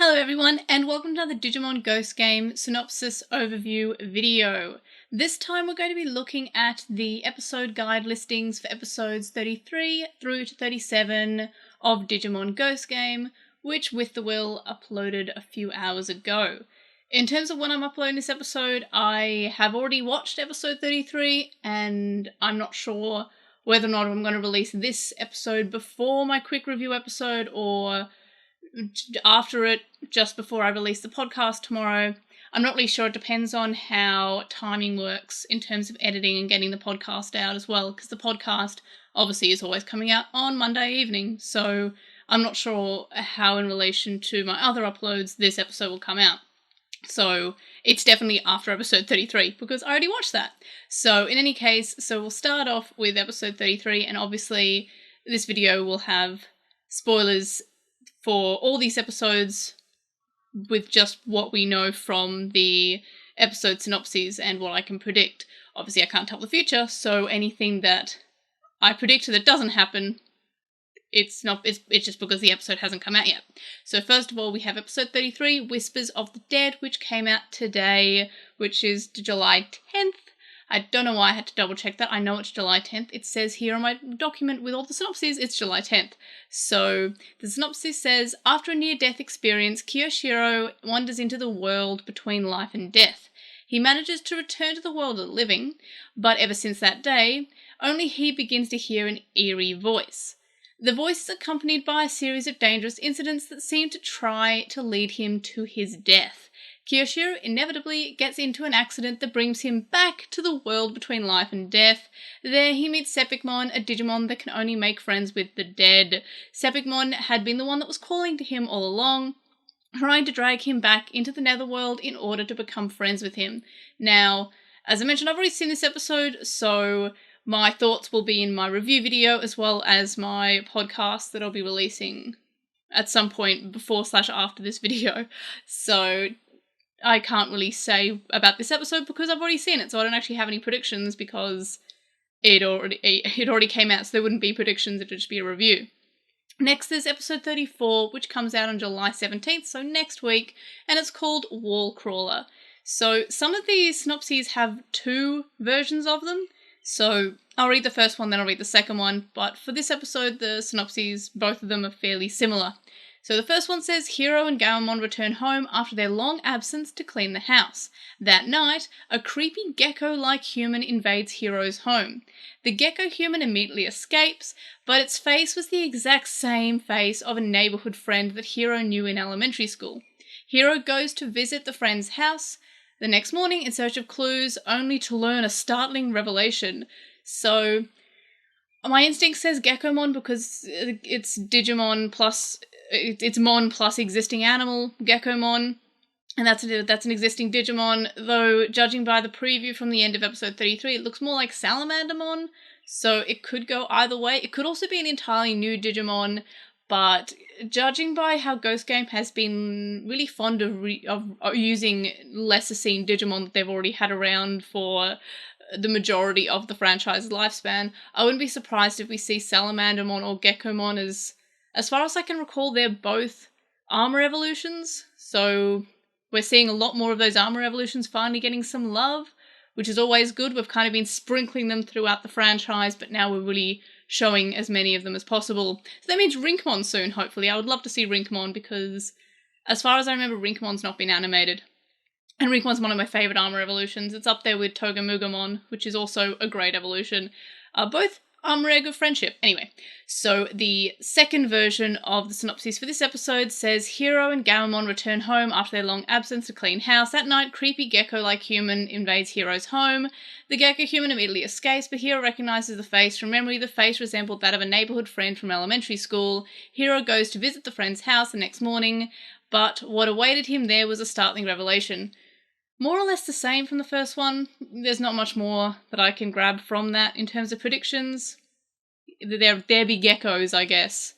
Hello everyone, and welcome to another Digimon Ghost Game Synopsis Overview video. This time we're going to be looking at the episode guide listings for episodes 33 through to 37 of Digimon Ghost Game, which With the Will uploaded a few hours ago. In terms of when I'm uploading this episode, I have already watched episode 33, and I'm not sure whether or not I'm going to release this episode before my quick review episode or after it, just before I release the podcast tomorrow. I'm not really sure. It depends on how timing works in terms of editing and getting the podcast out as well, because the podcast obviously is always coming out on Monday evening, so I'm not sure how in relation to my other uploads this episode will come out. So it's definitely after episode 33 because I already watched that. So in any case, we'll start off with episode 33, and obviously this video will have spoilers for all these episodes with just what we know from the episode synopses and what I can predict. Obviously I can't tell the future, so anything that I predict that doesn't happen, it's just because the episode hasn't come out yet. So first of all, we have episode 33, Whispers of the Dead, which came out today, which is July 10th. I don't know why I had to double check that. I know it's July 10th. It says here on my document with all the synopses, it's July 10th. So the synopsis says, after a near-death experience, Kiyoshiro wanders into the world between life and death. He manages to return to the world of the living, but ever since that day, only he begins to hear an eerie voice. The voice is accompanied by a series of dangerous incidents that seem to try to lead him to his death. Kiyoshiro inevitably gets into an accident that brings him back to the world between life and death. There he meets Sepikmon, a Digimon that can only make friends with the dead. Sepikmon had been the one that was calling to him all along, trying to drag him back into the netherworld in order to become friends with him. Now, as I mentioned, I've already seen this episode, so my thoughts will be in my review video as well as my podcast that I'll be releasing at some point before/after this video. So I can't really say about this episode because I've already seen it, so I don't actually have any predictions because it already came out, so there wouldn't be predictions, it would just be a review. Next there's episode 34, which comes out on July 17th, so next week, and it's called Wall Crawler. So some of these synopses have two versions of them, so I'll read the first one, then I'll read the second one, but for this episode the synopses, both of them are fairly similar. So the first one says, Hiro and Gowamon return home after their long absence to clean the house. That night, a creepy gecko-like human invades Hiro's home. The gecko human immediately escapes, but its face was the exact same face of a neighbourhood friend that Hiro knew in elementary school. Hiro goes to visit the friend's house the next morning in search of clues, only to learn a startling revelation. So my instinct says Geckomon because it's Digimon plus it's Mon plus existing animal, Geckomon, and that's an existing Digimon, though judging by the preview from the end of episode 33, it looks more like Salamandermon, so it could go either way. It could also be an entirely new Digimon, but judging by how Ghost Game has been really fond of using lesser seen Digimon that they've already had around for the majority of the franchise's lifespan, I wouldn't be surprised if we see Salamandermon or Geckomon as far as I can recall, they're both armor evolutions, so we're seeing a lot more of those armor evolutions finally getting some love, which is always good. We've kind of been sprinkling them throughout the franchise, but now we're really showing as many of them as possible. So that means Rinkmon soon, hopefully. I would love to see Rinkmon because, as far as I remember, Rinkmon's not been animated. And Rinkmon's one of my favourite armor evolutions. It's up there with Togamugamon, which is also a great evolution. Both armor egg of friendship. Anyway, so the second version of the synopsis for this episode says, Hiro and Gowamon return home after their long absence to clean house. That night, creepy gecko-like human invades Hiro's home. The gecko human immediately escapes, but Hiro recognises the face. From memory, the face resembled that of a neighbourhood friend from elementary school. Hiro goes to visit the friend's house the next morning, but what awaited him there was a startling revelation. More or less the same from the first one. There's not much more that I can grab from that in terms of predictions. They're be geckos, I guess.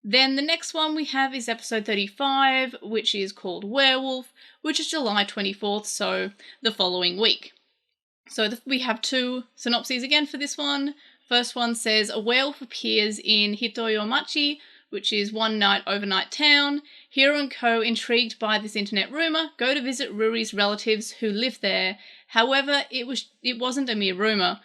Then the next one we have is episode 35, which is called Werewolf, which is July 24th, so the following week. So we have two synopses again for this one. First one says, a werewolf appears in Hitoyomachi, which is one night overnight town. Hiro and Co, intrigued by this internet rumor, go to visit Ruri's relatives who live there. However, it wasn't a mere rumor.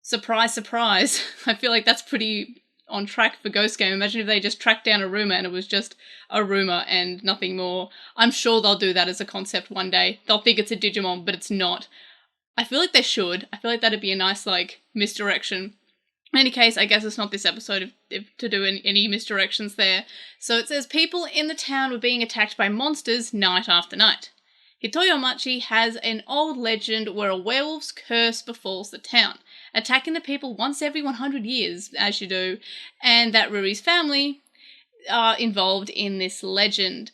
Surprise, surprise. I feel like that's pretty on track for Ghost Game. Imagine if they just tracked down a rumor and it was just a rumor and nothing more. I'm sure they'll do that as a concept one day. They'll think it's a Digimon, but it's not. I feel like they should. I feel like that'd be a nice, misdirection. In any case, I guess it's not this episode to do any misdirections there. So it says, people in the town were being attacked by monsters night after night. Hitoyomachi has an old legend where a werewolf's curse befalls the town, attacking the people once every 100 years, as you do, and that Ruri's family are involved in this legend.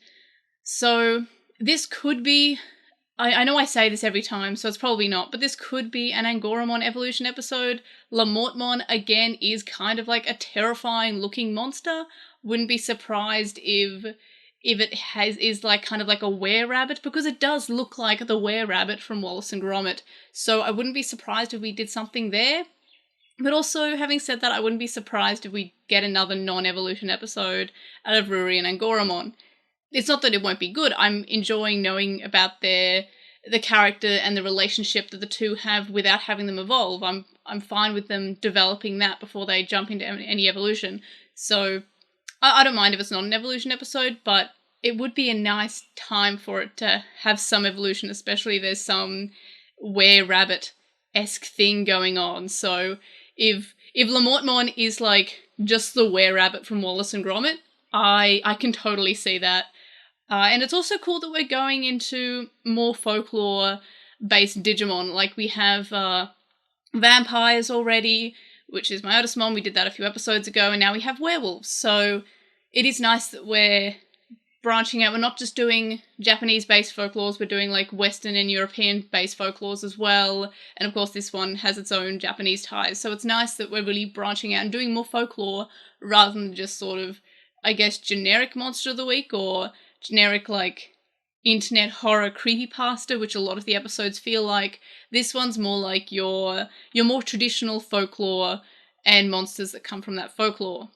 So this could be, I know I say this every time, so it's probably not, but this could be an Angoramon evolution episode. Lamortmon, again, is kind of like a terrifying looking monster. Wouldn't be surprised if it is kind of like a were-rabbit, because it does look like the were-rabbit from Wallace and Gromit. So I wouldn't be surprised if we did something there. But also, having said that, I wouldn't be surprised if we get another non-evolution episode out of Ruri and Angoramon. It's not that it won't be good. I'm enjoying knowing about the character and the relationship that the two have without having them evolve. I'm fine with them developing that before they jump into any evolution. So I don't mind if it's not an evolution episode, but it would be a nice time for it to have some evolution, especially if there's some were-rabbit-esque thing going on. So if Lamortmon is just the were-rabbit from Wallace and Gromit, I can totally see that. And it's also cool that we're going into more folklore-based Digimon. We have vampires already, which is my Otismon. We did that a few episodes ago, and now we have werewolves. So it is nice that we're branching out. We're not just doing Japanese-based folklores, we're doing Western and European-based folklores as well. And of course this one has its own Japanese ties. So it's nice that we're really branching out and doing more folklore rather than just sort of, I guess, generic Monster of the Week or generic internet horror creepypasta, which a lot of the episodes feel like. This one's more like your more traditional folklore and monsters that come from that folklore.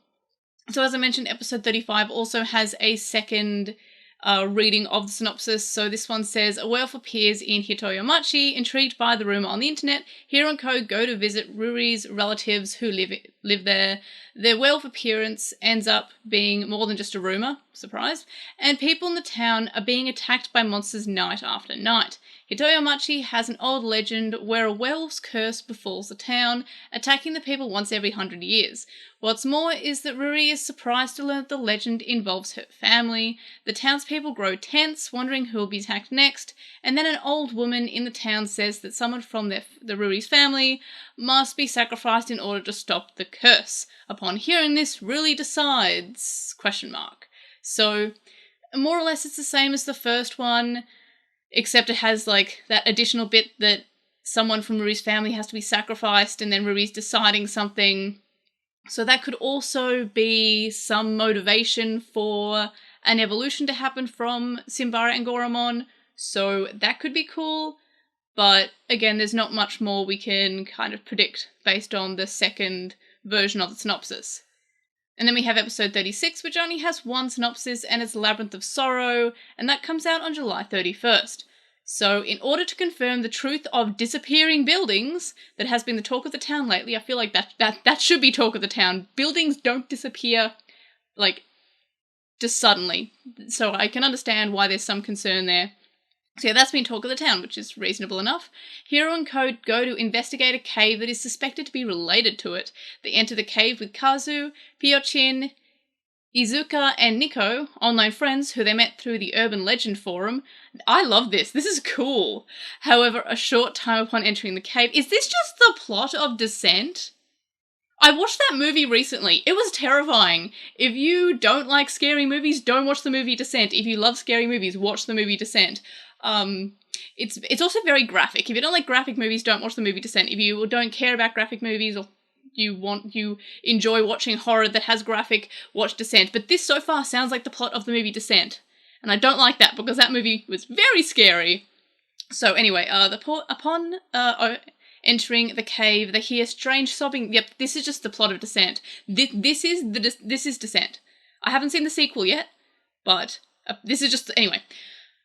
So as I mentioned, episode 35 also has a second reading of the synopsis. So this one says, a werewolf appears in Hitoyomachi. Intrigued by the rumor on the internet, Hiro and Co go to visit Ruri's relatives who live there. Their werewolf appearance ends up being more than just a rumor, surprise, and people in the town are being attacked by monsters night after night. Hitoyomachi has an old legend where a werewolf's curse befalls the town, attacking the people once every 100 years. What's more is that Ruri is surprised to learn that the legend involves her family. The townspeople grow tense, wondering who will be attacked next, and then an old woman in the town says that someone from the Ruri's family must be sacrificed in order to stop the curse. Upon hearing this, Ruri decides, ? So, more or less it's the same as the first one, except it has that additional bit that someone from Ruri's family has to be sacrificed and then Ruri's deciding something. So that could also be some motivation for an evolution to happen from Simbara and Goramon. So that could be cool. But again, there's not much more we can kind of predict based on the second version of the synopsis. And then we have episode 36, which only has one synopsis, and it's Labyrinth of Sorrow, and that comes out on July 31st. So in order to confirm the truth of disappearing buildings that has been the talk of the town lately, I feel like that should be talk of the town. Buildings don't disappear, just suddenly. So I can understand why there's some concern there. So yeah, that's been talk of the town, which is reasonable enough. Hiro and Co go to investigate a cave that is suspected to be related to it. They enter the cave with Kazu, Pyochin, Izuka, and Nico, online friends who they met through the Urban Legend forum. I love this. This is cool. However, a short time upon entering the cave... Is this just the plot of Descent? I watched that movie recently. It was terrifying. If you don't like scary movies, don't watch the movie Descent. If you love scary movies, watch the movie Descent. It's also very graphic. If you don't like graphic movies, don't watch the movie Descent. If you don't care about graphic movies or you enjoy watching horror that has graphic, watch Descent. But this so far sounds like the plot of the movie Descent. And I don't like that because that movie was very scary. So anyway, upon entering the cave, they hear strange sobbing. Yep, this is just the plot of Descent. This is Descent. I haven't seen the sequel yet, but this is just, anyway.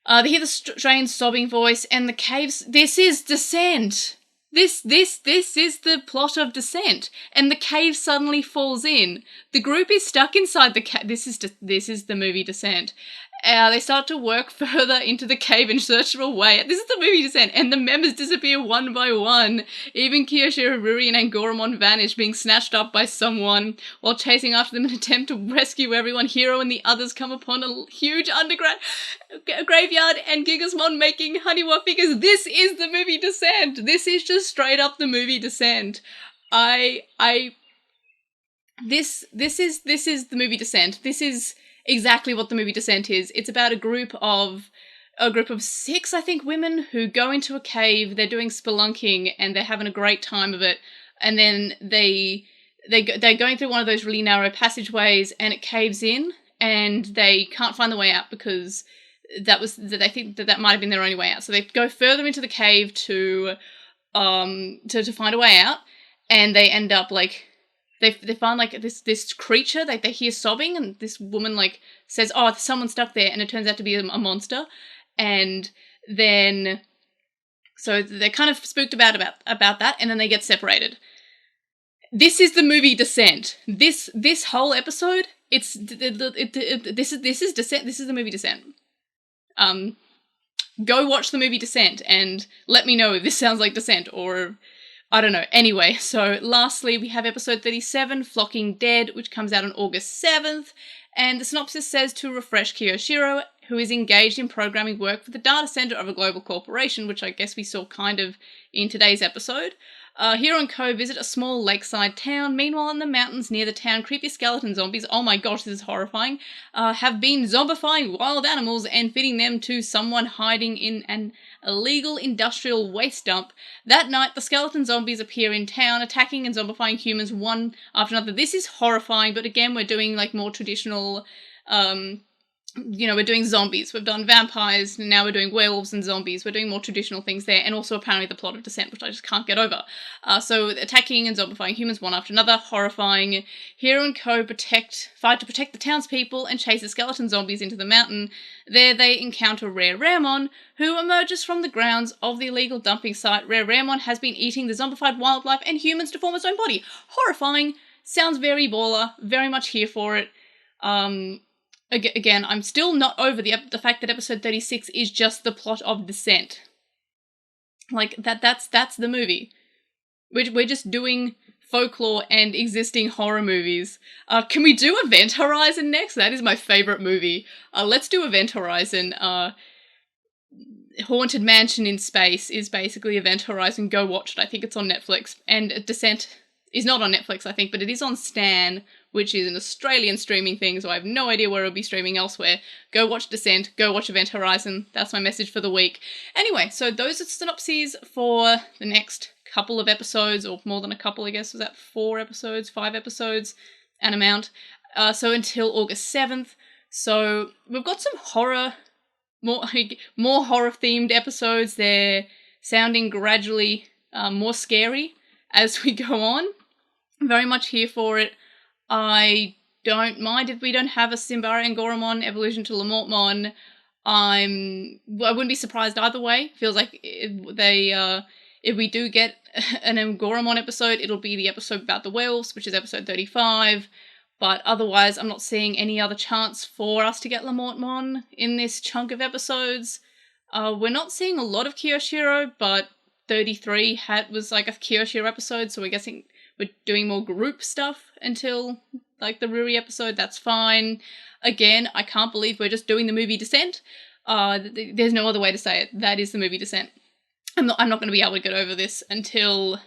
They hear the strange sobbing voice and the caves. This is Descent. This is the plot of Descent, and the cave suddenly falls in. The group is stuck inside the cave. This is the movie Descent. They start to work further into the cave in search of a way. This is the movie Descent, and the members disappear one by one. Even Kiyoshiro, Ruri, and Angoramon vanish, being snatched up by someone. While chasing after them in an attempt to rescue everyone, Hiro and the others come upon a huge underground graveyard and Gigasmon making Haniwa figures. This is the movie Descent. This is just straight up the movie Descent. This is the movie Descent. This is exactly what the movie Descent is. It's about a group of 6, I think, women who go into a cave. They're doing spelunking and they're having a great time of it. And then they're going through one of those really narrow passageways and it caves in and they can't find the way out because they think that might have been their only way out. So they go further into the cave to find a way out, and they end up like they find like this creature. They hear sobbing, and this woman like says, "Oh, there's someone stuck there," and it turns out to be a monster. And then so they're kind of spooked about that, and then they get separated. This is the movie Descent. This whole episode, this is Descent. This is the movie Descent. Go watch the movie Descent and let me know if this sounds like Descent or I don't know. Anyway, so lastly, we have episode 37, Flocking Dead, which comes out on August 7th, and the synopsis says to refresh Kiyoshiro, who is engaged in programming work for the data center of a global corporation, which I guess we saw kind of in today's episode. Hiro and Co visit a small lakeside town. Meanwhile, in the mountains near the town, creepy skeleton zombies, oh my gosh, this is horrifying, have been zombifying wild animals and feeding them to someone hiding in an illegal industrial waste dump. That night, the skeleton zombies appear in town, attacking and zombifying humans one after another. This is horrifying, but again, we're doing like more traditional, we're doing zombies. We've done vampires, and now we're doing werewolves and zombies. We're doing more traditional things there, and also apparently the plot of Descent, which I just can't get over. So attacking and zombifying humans one after another, horrifying. Hiro and Co fight to protect the townspeople and chase the skeleton zombies into the mountain. There they encounter Rare Ramon, who emerges from the grounds of the illegal dumping site. Rare Ramon has been eating the zombified wildlife and humans to form its own body. Horrifying. Sounds very baller. Very much here for it. Again, I'm still not over the fact that episode 36 is just the plot of Descent. Like, that's the movie. We're just doing folklore and existing horror movies. Can we do Event Horizon next? That is my favourite movie. Let's do Event Horizon. Haunted Mansion in Space is basically Event Horizon. Go watch it. I think it's on Netflix. And Descent is not on Netflix, I think, but it is on Stan, which is an Australian streaming thing, so I have no idea where it'll be streaming elsewhere. Go watch Descent, go watch Event Horizon. That's my message for the week. Anyway, so those are synopses for the next couple of episodes, or more than a couple, I guess. Was that 4 episodes, 5 episodes, an amount? So until August 7th. So we've got some horror, more horror-themed episodes. They're sounding gradually more scary as we go on. Very much here for it. I don't mind if we don't have a Simbara Angoramon evolution to Lamortmon. I wouldn't be surprised either way. Feels like if we do get an Angoramon episode, it'll be the episode about the werewolves, which is episode 35. But otherwise, I'm not seeing any other chance for us to get Lamortmon in this chunk of episodes. We're not seeing a lot of Kiyoshiro, but 33 was like a Kiyoshiro episode, so we're guessing we're doing more group stuff until like the Ruri episode. That's fine. Again, I can't believe we're just doing the movie Descent. There's no other way to say it. That is the movie Descent. I'm not going to be able to get over this until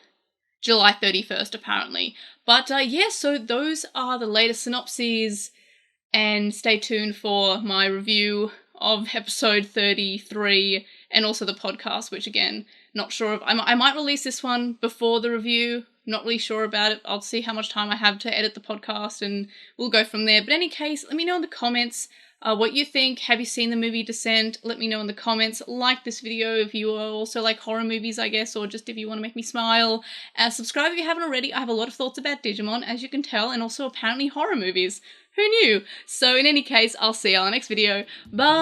July 31st, apparently. But yeah, so those are the latest synopses, and stay tuned for my review of episode 33 and also the podcast, which again, not sure if I might release this one before the review. Not really sure about it. I'll see how much time I have to edit the podcast and we'll go from there. But in any case, let me know in the comments what you think. Have you seen the movie Descent? Let me know in the comments. Like this video if you are also like horror movies, I guess, or just if you want to make me smile. Subscribe if you haven't already. I have a lot of thoughts about Digimon, as you can tell, and also apparently horror movies. Who knew? So in any case, I'll see you on the next video. Bye!